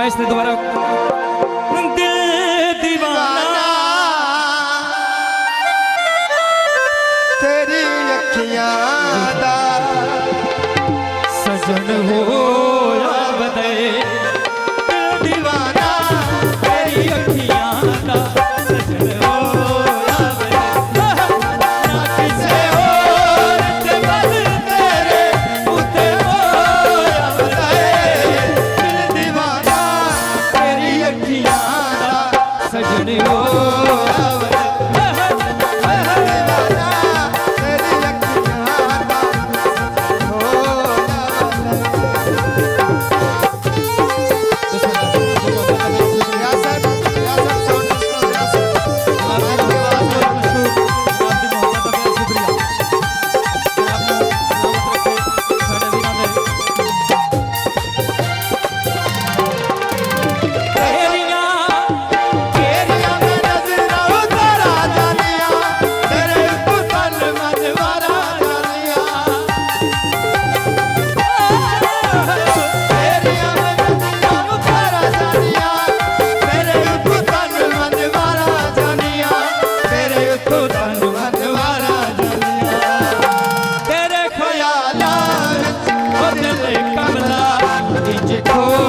फरमाइश से दोबारा दिल दीवाना तेरी अखियां दा सजन हो या बदे दिल दीवाना तेरी अखियां दा सजन हो या बदे ना किसे और ते बल तेरे उते हो या बदे दिल दीवाना तेरी अखियां दा सजन हो या बदे Oh